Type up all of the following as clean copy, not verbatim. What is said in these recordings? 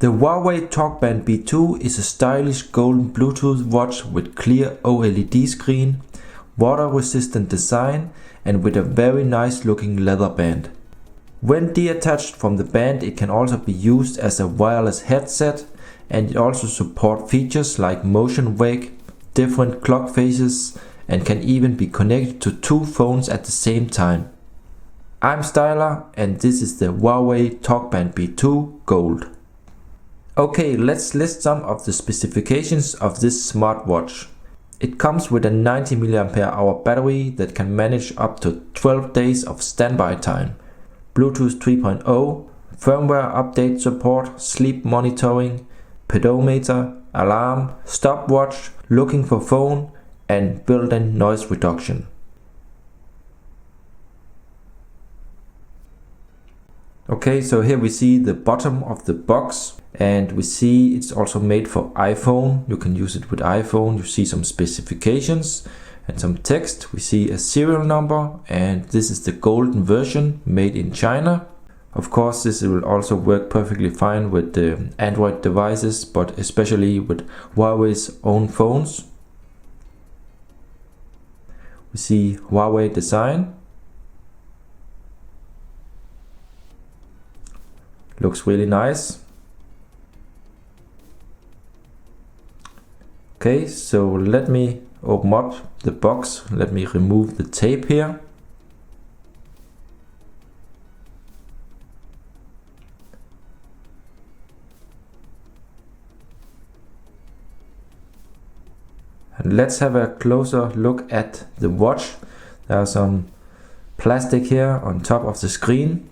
The Huawei TalkBand B2 is a stylish golden Bluetooth watch with clear OLED screen, water-resistant design and with a very nice looking leather band. When detached from the band, it can also be used as a wireless headset, and it also supports features like motion wake, different clock faces, and can even be connected to two phones at the same time. I'm Styler and this is the Huawei TalkBand B2 Gold. Okay, let's list some of the specifications of this smartwatch. It comes with a 90 mAh battery that can manage up to 12 days of standby time, Bluetooth 3.0, firmware update support, sleep monitoring, pedometer, alarm, stopwatch, looking for phone, and built-in noise reduction. Okay, so here we see the bottom of the box, and we see it's also made for iPhone. You can use it with iPhone. You see some specifications and some text. We see a serial number, and this is the golden version made in China. Of course, this will also work perfectly fine with the Android devices, but especially with Huawei's own phones. We see Huawei design. Looks really nice. Okay, so let me open up the box. Let me remove the tape here. And let's have a closer look at the watch. There are some plastic here on top of the screen.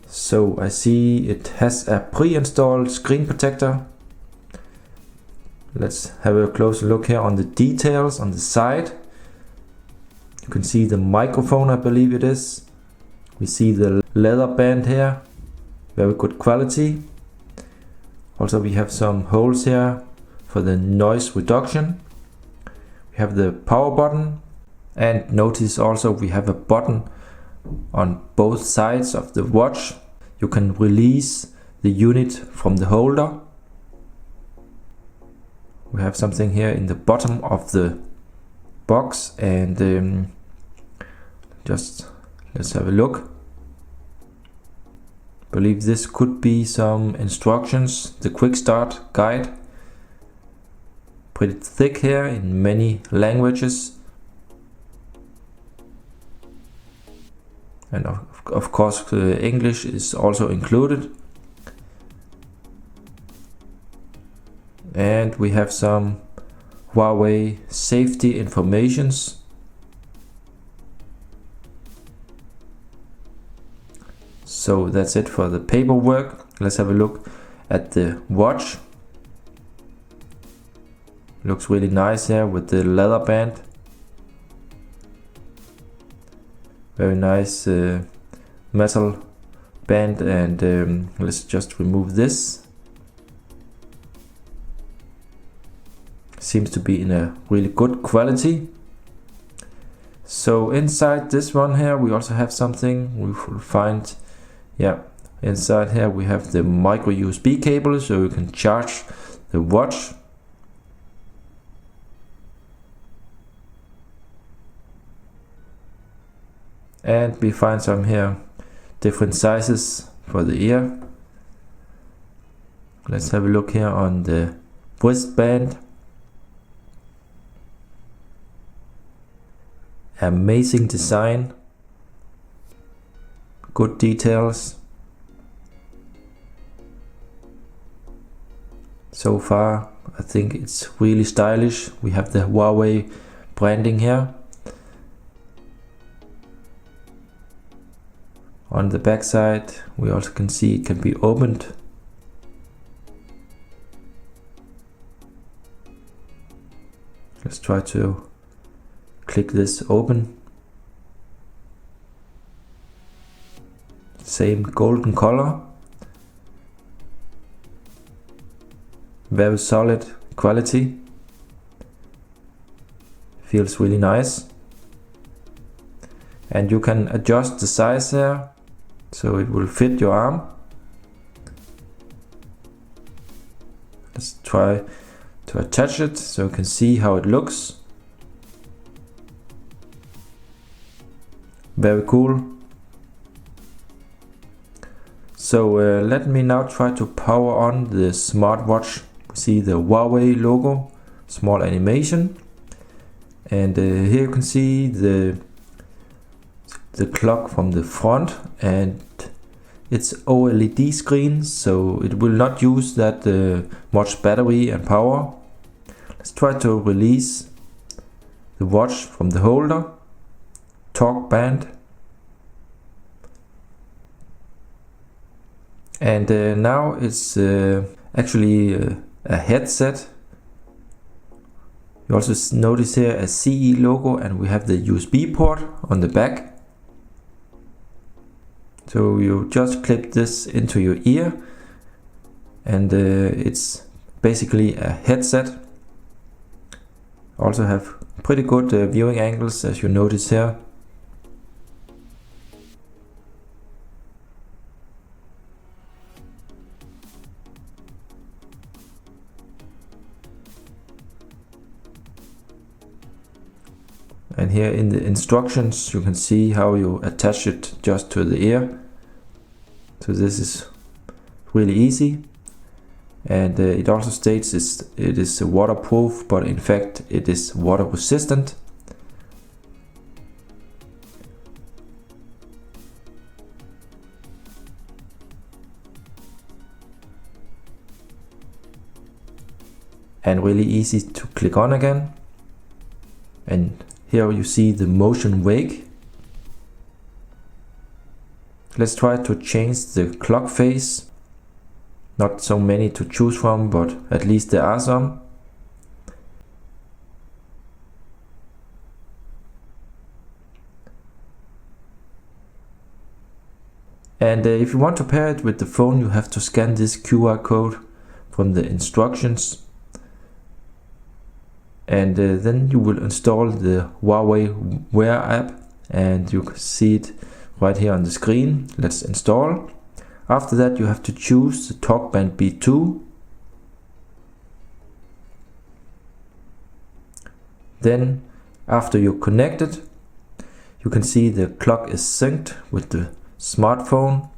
So I see it has a pre-installed screen protector. Let's have a closer look here on the details on the side. You can see the microphone, I believe it is. We see the leather band here, very good quality. Also we have some holes here for the noise reduction. We have the power button, and notice also we have a button on both sides of the watch. You can release the unit from the holder. We have something here in the bottom of the box, and just let's have a look. I believe this could be some instructions, the quick start guide. Pretty thick here in many languages. And of course English is also included. And we have some Huawei safety informations. So that's it for the paperwork. Let's have a look at the watch. Looks really nice here with the leather band. Very nice metal band, and let's just remove this. Seems to be in a really good quality. So inside this one here we also have something we will find. Yeah, inside here we have the micro USB cable, so you can charge the watch. And we find some here different sizes for the ear. Let's have a look here on the wristband. Amazing design, good details. So far I think it's really stylish. We have the Huawei branding here. On the back side we also can see it can be opened. Let's try to click this open. Same golden color. Very solid quality. Feels really nice. And you can adjust the size here so it will fit your arm. Let's try to attach it so you can see how it looks. Very cool. So let me now try to power on the smartwatch. See the Huawei logo, small animation, and here you can see the clock from the front, and it's OLED screen, so it will not use that much battery and power. Let's try to release the watch from the holder. Talkband. And now it's actually a headset. You also notice here a CE logo, and we have the USB port on the back. So you just clip this into your ear, and it's basically a headset. Also have pretty good viewing angles, as you notice here. And here in the instructions you can see how you attach it just to the ear. So this is really easy, and it also states it is waterproof, but in fact it is water resistant. And really easy to click on again. And here you see the motion wake. Let's try to change the clock face. Not so many to choose from, but at least there are some. And if you want to pair it with the phone, you have to scan this QR code from the instructions. And then you will install the Huawei Wear app, and you can see it right here on the screen. Let's install. After that you have to choose the Talkband B2. Then after you're connected, you can see the clock is synced with the smartphone.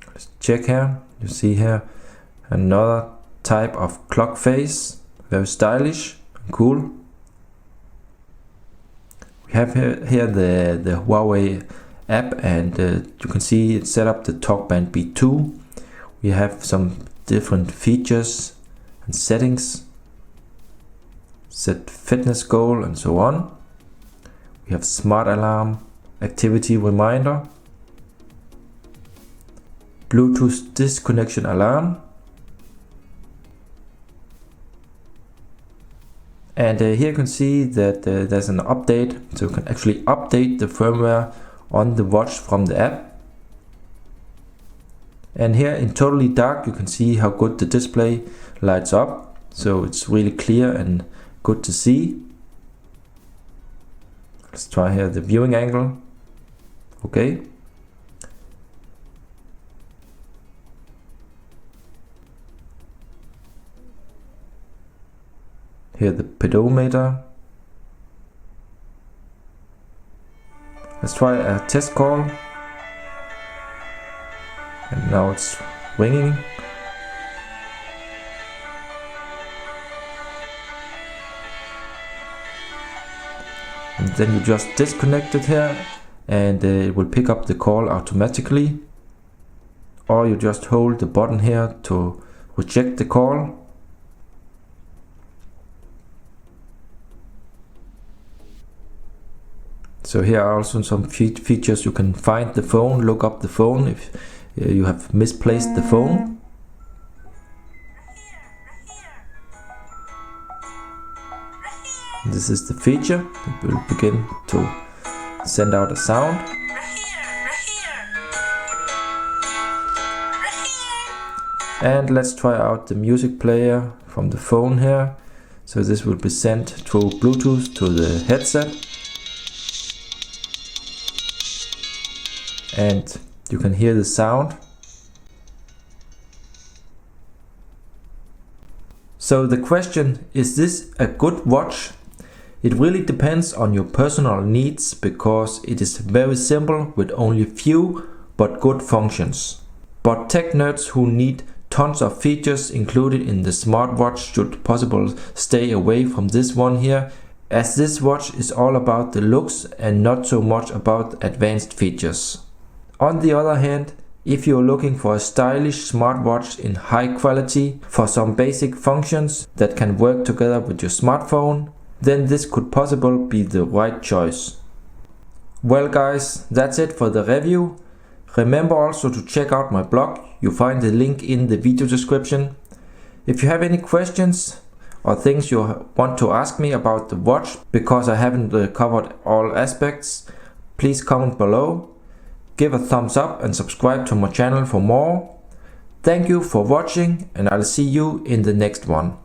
Let's check here. You see here another type of clock face, very stylish and cool. We have here the Huawei app, and you can see it set up the Talkband B2. We have some different features and settings, set fitness goal and so on. We have smart alarm, activity reminder, Bluetooth disconnection alarm. And here you can see that there's an update, so you can actually update the firmware on the watch from the app. And here in totally dark you can see how good the display lights up, so it's really clear and good to see. Let's try here the viewing angle. Okay. Here the pedometer. Let's try a test call. And now it's ringing. And then you just disconnect it here, and it will pick up the call automatically. Or you just hold the button here to reject the call. So here are also some features. You can find the phone, look up the phone if you have misplaced the phone. This is the feature. It will begin to send out a sound. And let's try out the music player from the phone here. So this will be sent through Bluetooth to the headset. And You can hear the sound. So the question, is this a good watch? It really depends on your personal needs because it is very simple with only few but good functions. But tech nerds who need tons of features included in the smartwatch should possibly stay away from this one here, as this watch is all about the looks and not so much about advanced features. On the other hand, if you are looking for a stylish smartwatch in high quality for some basic functions that can work together with your smartphone, then this could possibly be the right choice. Well guys, that's it for the review. Remember also to check out my blog. You find the link in the video description. If you have any questions or things you want to ask me about the watch because I haven't covered all aspects, please comment below. Give a thumbs up and subscribe to my channel for more. Thank you for watching, and I'll see you in the next one.